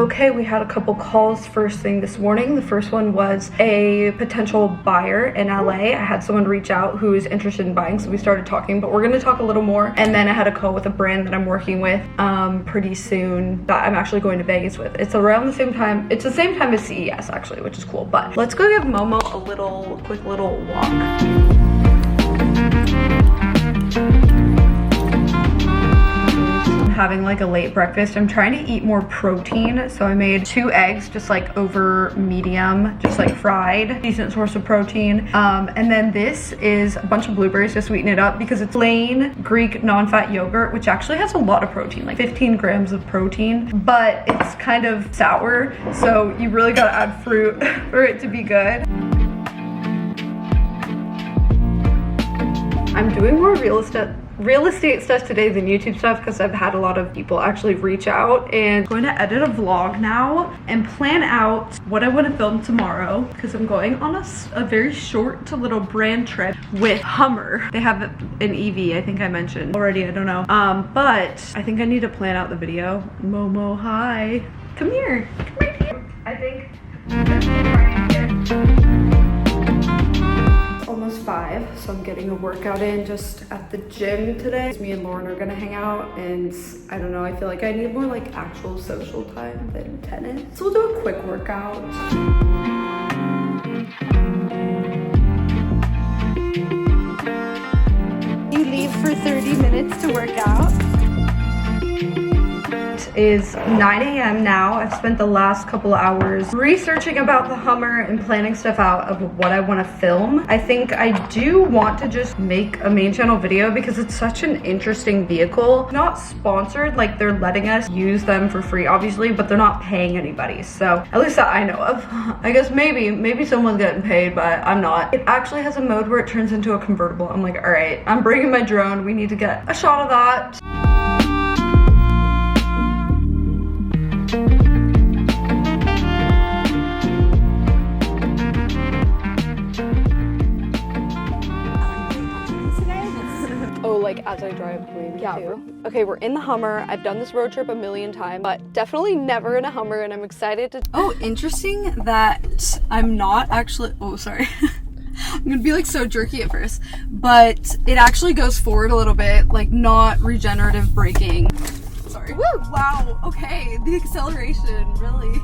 Okay, we had a couple calls first thing this morning. The first one was a potential buyer in LA. I had someone reach out who is interested in buying, so we started talking, but we're gonna talk a little more. And then I had a call with a brand that I'm working with pretty soon that I'm actually going to Vegas with. It's around the same time, it's the same time as CES actually, which is cool. But let's go give Momo a quick little walk. Having like a late breakfast. I'm trying to eat more protein, so I made 2 eggs, just like over medium, just like fried, decent source of protein. And then this is a bunch of blueberries to sweeten it up because it's plain Greek non-fat yogurt, which actually has a lot of protein, like 15 grams of protein, but it's kind of sour, so you really gotta add fruit for it to be good. I'm doing more real estate stuff today than YouTube stuff because I've had a lot of people actually reach out, and I'm going to edit a vlog now and plan out what I want to film tomorrow because I'm going on a very short to little brand trip with Hummer. They have an EV, I think I mentioned already, I don't know. But I think I need to plan out the video. Momo, hi. Come here. Come right here. I think almost 5, so I'm getting a workout in just at the gym today. Me and Lauren are gonna hang out, and I don't know, I feel like I need more like actual social time than tennis. So we'll do a quick workout. You leave for 30 minutes to work out. Is 9 a.m. now. I've spent the last couple of hours researching about the Hummer and planning stuff out of what I want to film. I think I do want to just make a main channel video because it's such an interesting vehicle. Not sponsored, like they're letting us use them for free obviously, but they're not paying anybody, so at least that I know of. I guess maybe someone's getting paid, but I'm not. It actually has a mode where it turns into a convertible. I'm like, all right, I'm bringing my drone, we need to get a shot of that. Like as I drive maybe too. Okay, we're in the Hummer. I've done this road trip a million times, but definitely never in a Hummer, and I'm excited to— Oh, interesting that I'm not actually— oh, sorry. I'm gonna be like so jerky at first, but it actually goes forward a little bit, like not regenerative braking. Sorry. Woo! Wow, okay, the acceleration, really.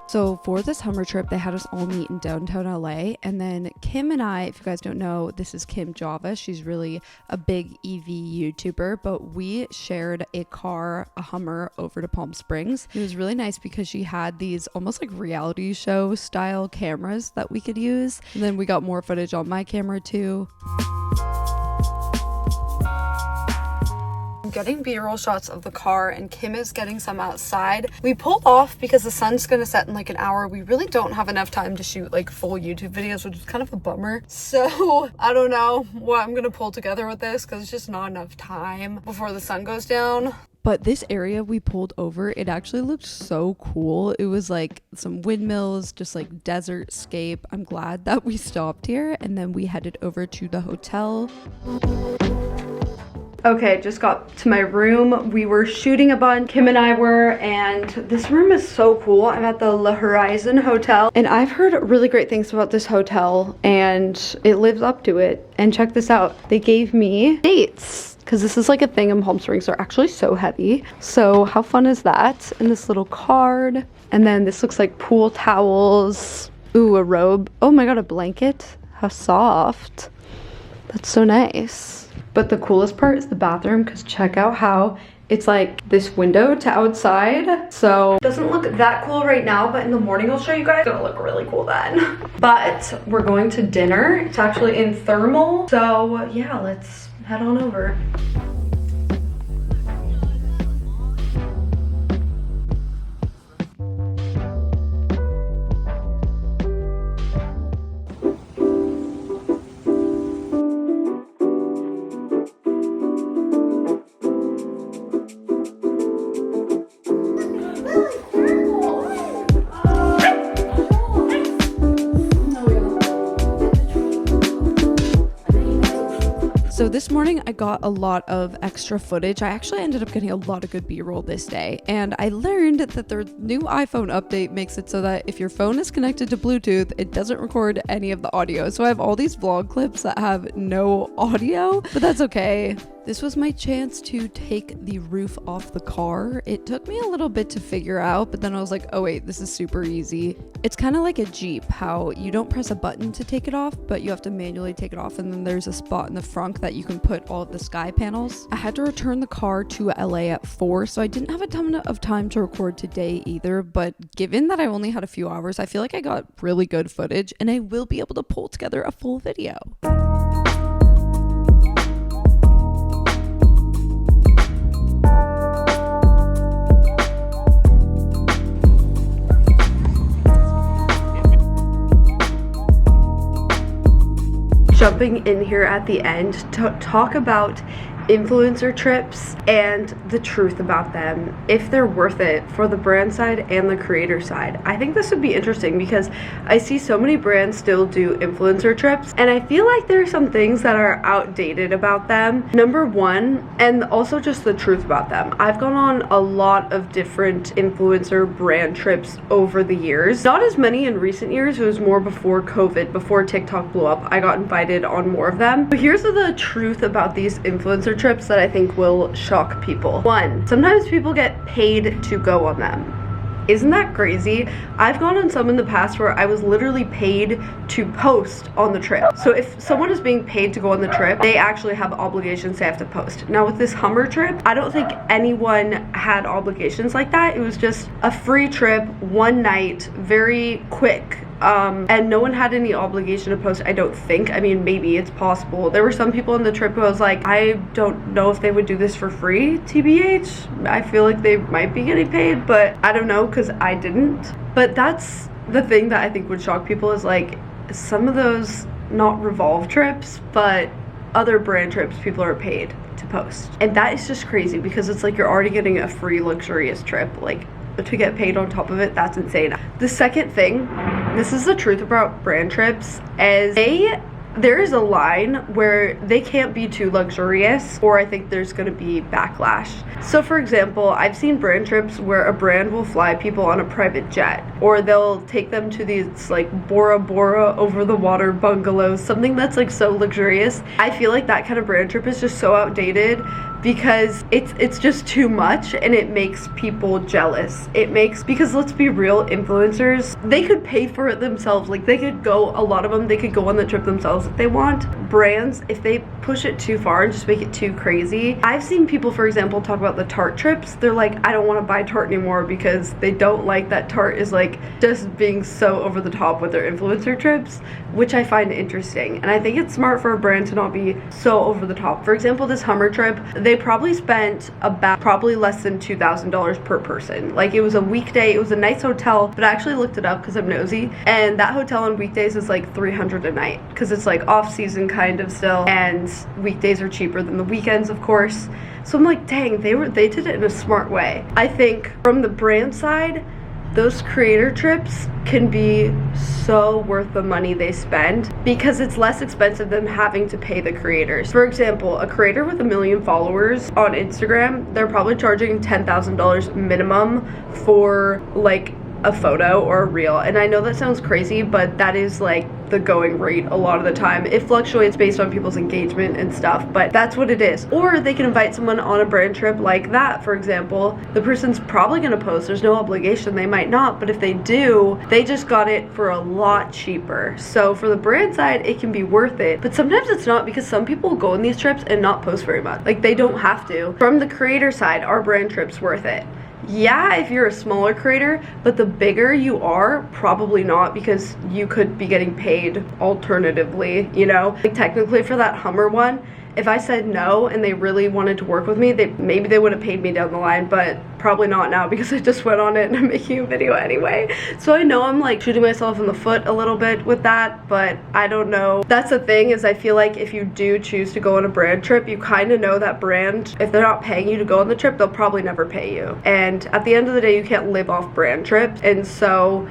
So for this Hummer trip, they had us all meet in downtown LA, and then Kim and I, if you guys don't know, this is Kim Java. She's really a big EV YouTuber, but we shared a Hummer over to Palm Springs. It was really nice because she had these almost like reality show style cameras that we could use. And then we got more footage on my camera too. Getting B-roll shots of the car, and Kim is getting some outside. We pulled off because the sun's gonna set in like an hour. We really don't have enough time to shoot like full YouTube videos, which is kind of a bummer. So I don't know what I'm gonna pull together with this because it's just not enough time before the sun goes down. But this area we pulled over, it actually looked so cool. It was like some windmills, just like desert scape. I'm glad that we stopped here, and then we headed over to the hotel. Okay, just got to my room. We were shooting a bunch, Kim and I were, and this room is so cool. I'm at the La Horizon Hotel, and I've heard really great things about this hotel, and it lives up to it. And check this out. They gave me dates, because this is like a thing in Palm Springs. They're actually so heavy. So how fun is that? And this little card. And then this looks like pool towels. Ooh, a robe. Oh my God, a blanket. How soft. That's so nice. But the coolest part is the bathroom, because check out how it's like this window to outside. So it doesn't look that cool right now, but in the morning I'll show you guys. It's gonna look really cool then. But we're going to dinner. It's actually in thermal. So yeah, let's head on over. this morning I got a lot of extra footage. I actually ended up getting a lot of good B-roll this day, and I learned that their new iPhone update makes it so that if your phone is connected to Bluetooth, it doesn't record any of the audio. So I have all these vlog clips that have no audio, but that's okay. This was my chance to take the roof off the car. It took me a little bit to figure out, but then I was like, oh wait, this is super easy. It's kind of like a Jeep, how you don't press a button to take it off, but you have to manually take it off, and then there's a spot in the front that you can put all of the sky panels. I had to return the car to LA at 4, so I didn't have a ton of time to record today either, but given that I only had a few hours, I feel like I got really good footage, and I will be able to pull together a full video. Jumping in here at the end to talk about influencer trips and the truth about them, if they're worth it for the brand side and the creator side. I think this would be interesting because I see so many brands still do influencer trips, and I feel like there are some things that are outdated about them. Number one, and also just the truth about them. I've gone on a lot of different influencer brand trips over the years. Not as many in recent years. It was more before COVID, before TikTok blew up. I got invited on more of them. But here's the truth about these influencer trips that I think will shock people. One, sometimes people get paid to go on them. Isn't that crazy? I've gone on some in the past where I was literally paid to post on the trip. So if someone is being paid to go on the trip, they actually have obligations they have to post. Now with this Hummer trip, I don't think anyone had obligations like that. It was just a free trip, one night, very quick. And no one had any obligation to post, I don't think. I mean, maybe it's possible. There were some people on the trip who I was like, I don't know if they would do this for free, TBH. I feel like they might be getting paid, but I don't know because I didn't. But that's the thing that I think would shock people is like some of those, not Revolve trips, but other brand trips people are paid to post. And that is just crazy because it's like you're already getting a free luxurious trip. Like, to get paid on top of it, that's insane. The second thing, this is the truth about brand trips, is there is a line where they can't be too luxurious, or I think there's gonna be backlash. So for example, I've seen brand trips where a brand will fly people on a private jet, or they'll take them to these like Bora Bora over the water bungalows, something that's like so luxurious. I feel like that kind of brand trip is just so outdated because it's just too much and it makes people jealous. Because let's be real, influencers, they could pay for it themselves. Like they could go, a lot of them, they could go on the trip themselves if they want. Brands, if they push it too far and just make it too crazy. I've seen people, for example, talk about the Tarte trips. They're like, I don't want to buy Tarte anymore because they don't like that Tarte is like just being so over the top with their influencer trips, which I find interesting. And I think it's smart for a brand to not be so over the top. For example, this Hummer trip, they probably spent about less than $2,000 per person. Like it was a weekday, it was a nice hotel, but I actually looked it up because I'm nosy, and that hotel on weekdays is like $300 a night because it's like off season kind of still, and weekdays are cheaper than the weekends, of course. So I'm like, dang, they did it in a smart way. I think from the brand side, those creator trips can be so worth the money they spend because it's less expensive than having to pay the creators. For example, a creator with 1 million followers on Instagram, they're probably charging $10,000 minimum for like a photo or a reel. And I know that sounds crazy, but that is like the going rate a lot of the time. It fluctuates based on people's engagement and stuff, but that's what it is. Or they can invite someone on a brand trip like that, for example. The person's probably gonna post, there's no obligation, they might not, but if they do, they just got it for a lot cheaper. So for the brand side, it can be worth it, but sometimes it's not because some people go on these trips and not post very much. Like they don't have to. From the creator side, are brand trips worth it? Yeah, if you're a smaller creator, but the bigger you are, probably not, because you could be getting paid alternatively, you know? Like technically for that Hummer one, if I said no and they really wanted to work with me, maybe they would have paid me down the line, but probably not now because I just went on it and I'm making a video anyway. So I know I'm like shooting myself in the foot a little bit with that, but I don't know. That's the thing, is I feel like if you do choose to go on a brand trip, you kind of know that brand, if they're not paying you to go on the trip, they'll probably never pay you. And at the end of the day, you can't live off brand trips. And so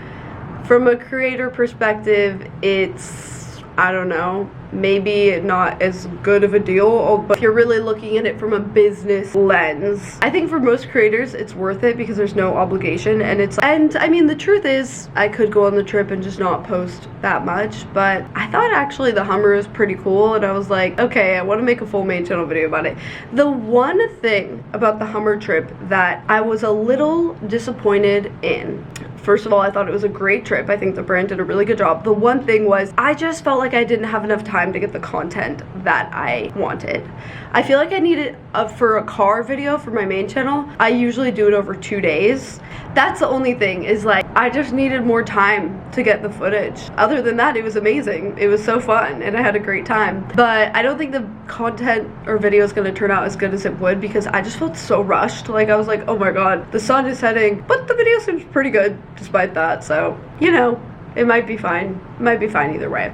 from a creator perspective, it's, I don't know, maybe not as good of a deal, but if you're really looking at it from a business lens, I think for most creators it's worth it because there's no obligation. And I mean, the truth is I could go on the trip and just not post that much, but I thought actually the Hummer was pretty cool, and I was like, okay, I want to make a full main channel video about it. The one thing about the Hummer trip that I was a little disappointed in, first of all, I thought it was a great trip. I think the brand did a really good job. The one thing was I just felt like I didn't have enough time to get the content that I wanted. I feel like I needed for a car video for my main channel, I usually do it over 2 days. That's the only thing, is like I just needed more time to get the footage. Other than that, it was amazing. It was so fun and I had a great time. But I don't think the content or video is going to turn out as good as it would because I just felt so rushed. Like I was like, oh my god, the sun is setting, but the video seems pretty good despite that. So, you know, it might be fine. It might be fine either way.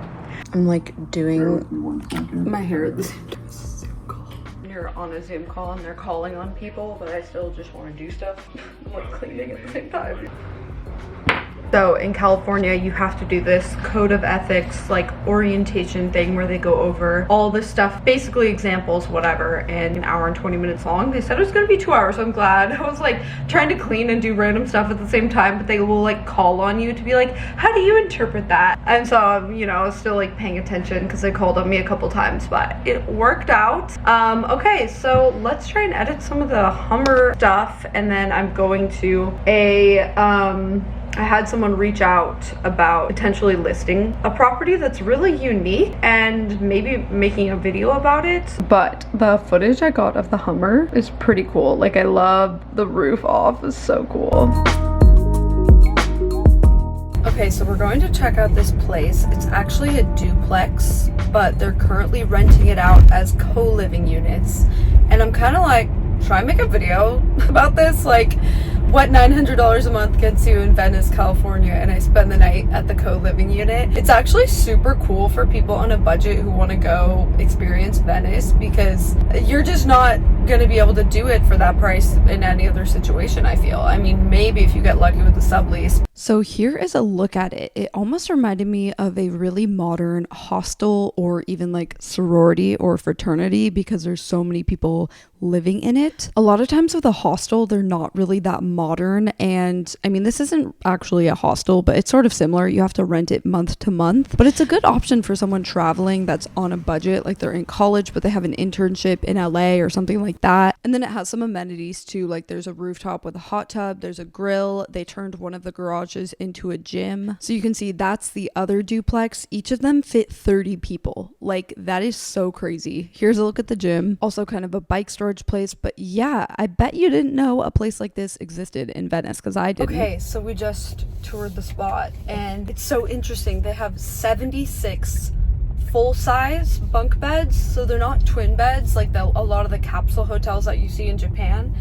I'm like doing my hair at the same time. You're on a Zoom call and they're calling on people, but I still just want to do stuff. I'm like cleaning at the same time. So in California, you have to do this code of ethics, like orientation thing where they go over all this stuff, basically examples, whatever, in an hour and 20 minutes long. They said it was gonna be 2 hours, so I'm glad. I was like trying to clean and do random stuff at the same time, but they will like call on you to be like, how do you interpret that? And so, you know, I was still like paying attention because they called on me a couple times, but it worked out. Okay, so let's try and edit some of the Hummer stuff, and then I'm going to I had someone reach out about potentially listing a property that's really unique and maybe making a video about it. But the footage I got of the Hummer is pretty cool. Like I love the roof off, it's so cool. Okay, so we're going to check out this place. It's actually a duplex, but they're currently renting it out as co-living units. And I'm kind of like, should I make a video about this? Like, what $900 a month gets you in Venice, California, and I spend the night at the co-living unit. It's actually super cool for people on a budget who want to go experience Venice because you're just not going to be able to do it for that price in any other situation, I feel. I mean, maybe if you get lucky with the sublease. So here is a look at it. It almost reminded me of a really modern hostel or even like sorority or fraternity because there's so many people living in it. A lot of times with a hostel, they're not really that modern, and I mean, this isn't actually a hostel, but it's sort of similar. You have to rent it month to month, but it's a good option for someone traveling that's on a budget, like they're in college but they have an internship in LA or something like that. And then it has some amenities too, like there's a rooftop with a hot tub, there's a grill, they turned one of the garages into a gym. So you can see that's the other duplex. Each of them fit 30 people. Like that is so crazy. Here's a look at the gym, also kind of a bike storage place. But yeah, I bet you didn't know a place like this existed in Venice because I didn't. Okay, so we just toured the spot and it's so interesting. They have 76 full-size bunk beds, so they're not twin beds like a lot of the capsule hotels that you see in Japan.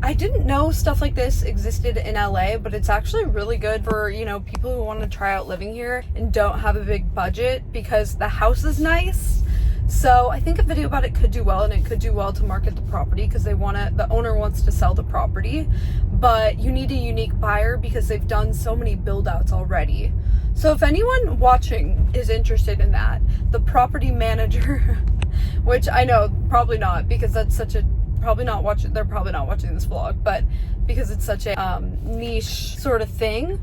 I didn't know stuff like this existed in LA, but it's actually really good for, you know, people who want to try out living here and don't have a big budget because the house is nice. So I think a video about it could do well, and it could do well to market the property because the owner wants to sell the property, but you need a unique buyer because they've done so many build outs already. So if anyone watching is interested in that, the property manager, which I know probably not because that's such a, they're probably not watching this vlog, but because it's such a niche sort of thing.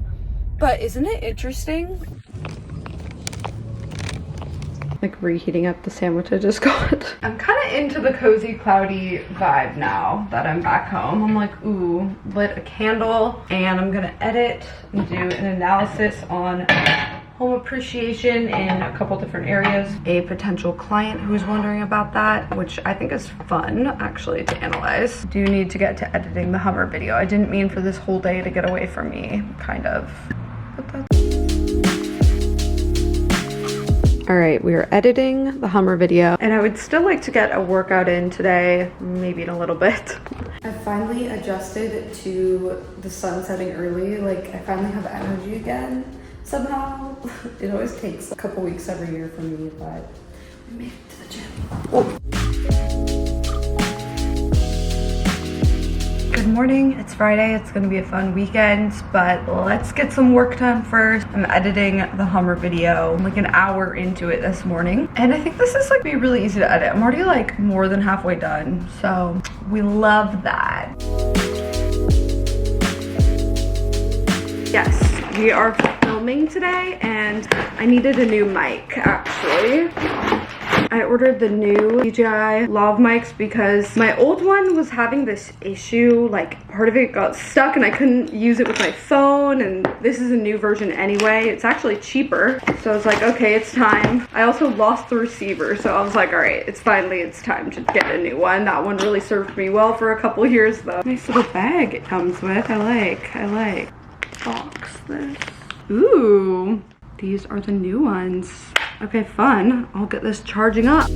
But isn't it interesting? Like reheating up the sandwich I just got. I'm kind of into the cozy cloudy vibe now that I'm back home. I'm like, ooh, lit a candle, and I'm gonna edit and do an analysis on home appreciation in a couple different areas. A potential client who's wondering about that, which I think is fun actually to analyze. Do need to get to editing the Hummer video. I didn't mean for this whole day to get away from me, kind of. But that's... All right, we are editing the Hummer video, and I would still like to get a workout in today, maybe in a little bit. I finally adjusted to the sun setting early. Like, I finally have energy again somehow. It always takes a couple weeks every year for me, but we made it to the gym. Oh. Good morning, it's Friday, it's gonna be a fun weekend, but let's get some work done first. I'm editing the Hummer video. I'm like an hour into it this morning, and I think this is like be really easy to edit. I'm already like more than halfway done, so we love that. Yes, we are filming today, and I needed a new mic actually. I ordered the new DJI lav mics because my old one was having this issue, like part of it got stuck and I couldn't use it with my phone, and this is a new version anyway. It's actually cheaper, so I was like, okay, it's time. I also lost the receiver, so I was like, all right, it's time to get a new one. That one really served me well for a couple years though. Nice little bag it comes with. I like. Box this. Ooh, these are the new ones. Okay, fun. I'll get this charging up.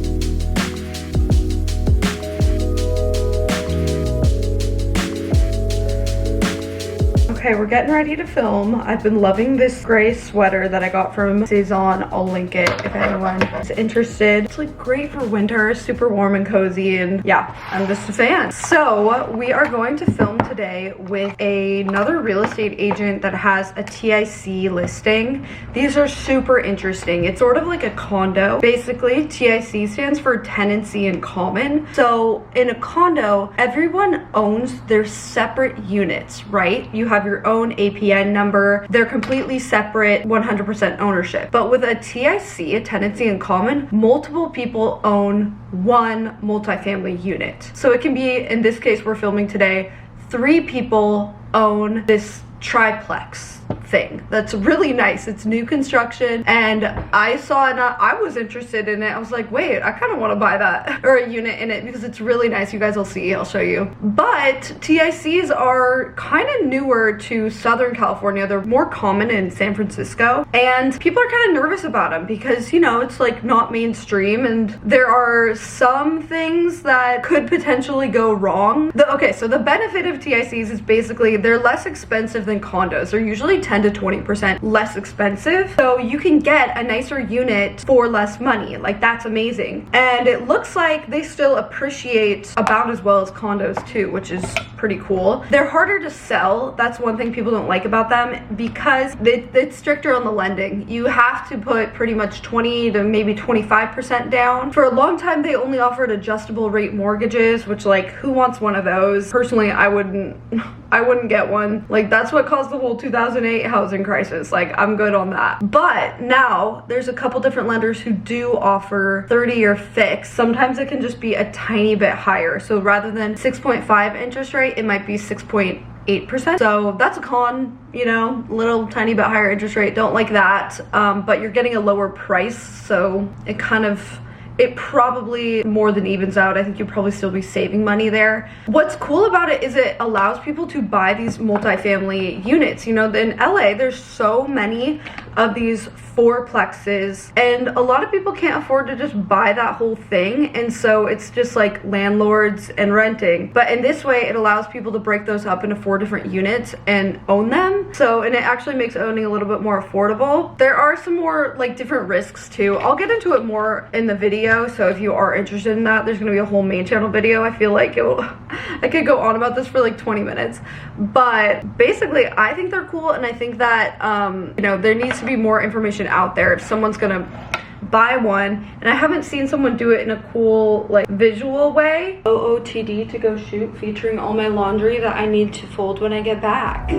Okay, we're getting ready to film. I've been loving this gray sweater that I got from Saison. I'll link it if anyone is interested. It's like great for winter, super warm and cozy, and yeah, I'm just a fan. So we are going to film today with another real estate agent that has a TIC listing. These are super interesting. It's sort of like a condo. Basically, TIC stands for tenancy in common. So in a condo, everyone owns their separate units, right? You have your own APN number. They're completely separate, 100% ownership. But with a TIC, a tenancy in common, multiple people own one multifamily unit. So it can be, in this case we're filming today, 3 people own this triplex thing. That's really nice. It's new construction, and I saw it. I was interested in it. I was like, wait, I kind of want to buy that or a unit in it because it's really nice. You guys will see. I'll show you. But TICs are kind of newer to Southern California. They're more common in San Francisco, and people are kind of nervous about them because, you know, it's like not mainstream, and there are some things that could potentially go wrong. Okay, so the benefit of TICs is basically they're less expensive than condos. They're usually 10 to 20% less expensive, so you can get a nicer unit for less money. Like, that's amazing. And it looks like they still appreciate about as well as condos too, which is pretty cool. They're harder to sell. That's one thing people don't like about them because it's stricter on the lending. You have to put pretty much 20 to maybe 25% down. For a long time they only offered adjustable rate mortgages, which, like, who wants one of those? Personally, I wouldn't get one. Like, that's what caused the whole 2008 housing crisis. Like, I'm good on that. But now there's a couple different lenders who do offer 30-year fixed. Sometimes it can just be a tiny bit higher. So rather than 6.5 interest rate, it might be 6.8%. So that's a con, you know, little tiny bit higher interest rate. Don't like that. But you're getting a lower price, so it probably more than evens out. I think you'll probably still be saving money there. What's cool about it is it allows people to buy these multifamily units. You know, in LA, there's so many of these fourplexes, and a lot of people can't afford to just buy that whole thing, and so it's just like landlords and renting. But in this way, it allows people to break those up into 4 different units and own them. So, and it actually makes owning a little bit more affordable. There are some more like different risks too. I'll get into it more in the video, so if you are interested in that, there's gonna be a whole main channel video. I feel like I could go on about this for like 20 minutes, but basically I think they're cool, and I think that you know, there needs to be more information out there if someone's gonna buy one, and I haven't seen someone do it in a cool, like, visual way. OOTD to go shoot, featuring all my laundry that I need to fold when I get back.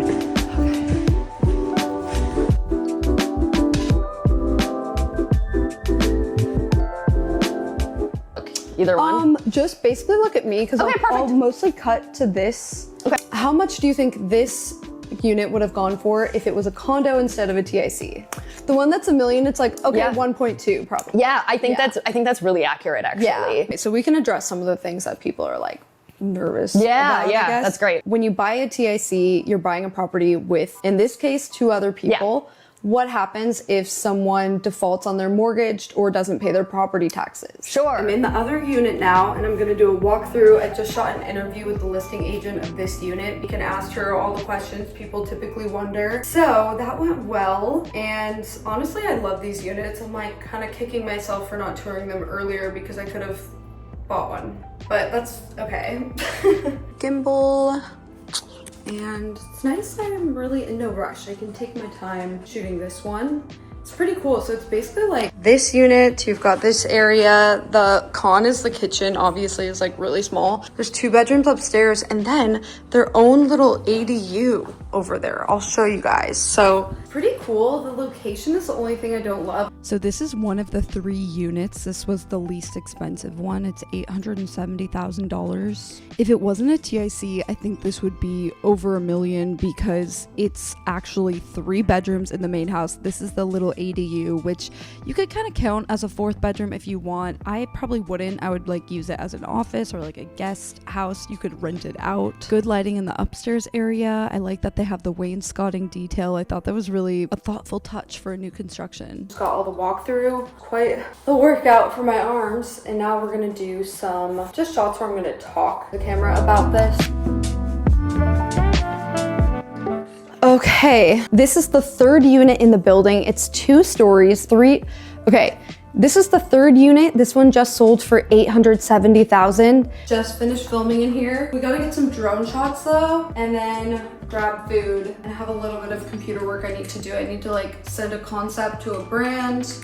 Either one? Just basically look at me, because I'll mostly cut to this. Okay. How much do you think this unit would have gone for if it was a condo instead of a TIC? The one that's $1 million, it's like, okay, yeah. 1.2 probably. Yeah, I think that's really accurate, actually. Yeah. So we can address some of the things that people are like nervous about, I guess. That's great. When you buy a TIC, you're buying a property with, in this case, 2 other people. Yeah. What happens if someone defaults on their mortgage or doesn't pay their property taxes? Sure. I'm in the other unit now, and I'm gonna do a walkthrough. I just shot an interview with the listing agent of this unit. You can ask her all the questions people typically wonder. So that went well, and honestly, I love these units. I'm like kind of kicking myself for not touring them earlier because I could have bought one, but that's okay. Gimbal. And it's nice that I'm really in no rush. I can take my time shooting this one. It's pretty cool. So it's basically like this unit, you've got this area. The con is the kitchen, obviously, is like really small. There's 2 bedrooms upstairs and then their own little ADU over there. I'll show you guys. So pretty cool. The location is the only thing I don't love. So this is one of the 3 units. This was the least expensive one. It's $870,000. If it wasn't a TIC, I think this would be over $1 million because it's actually 3 bedrooms in the main house. This is the little ADU, which you could kind of count as a 4th bedroom if you want. I probably wouldn't. I would like use it as an office or like a guest house. You could rent it out. Good lighting in the upstairs area. I like that they have the wainscoting detail. I thought that was really a thoughtful touch for a new construction. Just got all the walkthrough. Quite a workout for my arms. And now we're gonna do some just shots where I'm gonna talk to the camera about this. Okay, this is the 3rd unit in the building. It's 2 stories, 3. Okay, this is the 3rd unit. This one just sold for $870,000. Just finished filming in here. We gotta get some drone shots though, and then grab food and have a little bit of computer work I need to do. I need to like send a concept to a brand.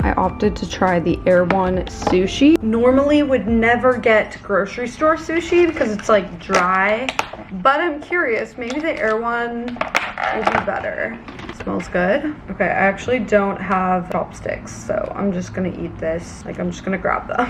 I opted to try the Air One sushi. Normally would never get grocery store sushi because it's like dry, but I'm curious, maybe the Air One will be better. It smells good. Okay, I actually don't have chopsticks, so I'm just gonna eat this. Like, I'm just gonna grab them.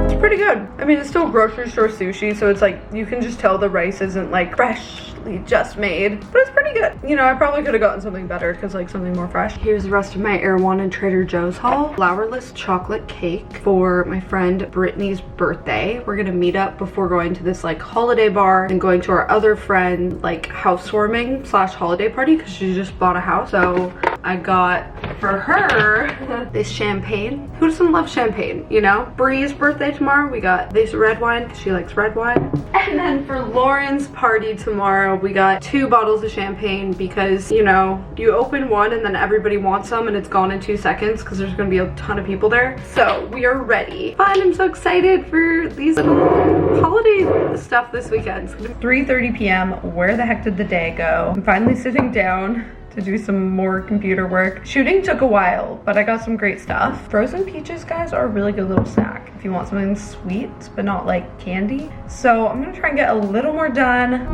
It's pretty good. I mean, it's still grocery store sushi, so it's like, you can just tell the rice isn't like freshly just made, but it's pretty good. You know, I probably could have gotten something better because like something more fresh. Here's the rest of my Air One and Trader Joe's haul. Flourless chocolate cake for my friend Brittany's birthday. We're gonna meet up before going to this like holiday bar and going to our other friend like housewarming / holiday party because she just bought a house. So I got for her this champagne. Who doesn't love champagne, you know? Bree's birthday tomorrow, we got this red wine because she likes red wine. And then for Lauren's party tomorrow, we got 2 bottles of champagne because, you know, you open one and then everybody wants some and it's gone in 2 seconds because there's gonna be a ton of people there. So we are ready. Fun, I'm so excited for these little holiday stuff this weekend. 3:30 p.m. Where the heck did the day go? I'm finally sitting down to do some more computer work. Shooting took a while, but I got some great stuff. Frozen peaches, guys, are a really good little snack if you want something sweet, but not like candy. So I'm gonna try and get a little more done.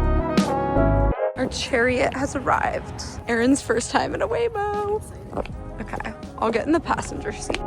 Our chariot has arrived. Erin's first time in a Waymo. Okay, I'll get in the passenger seat.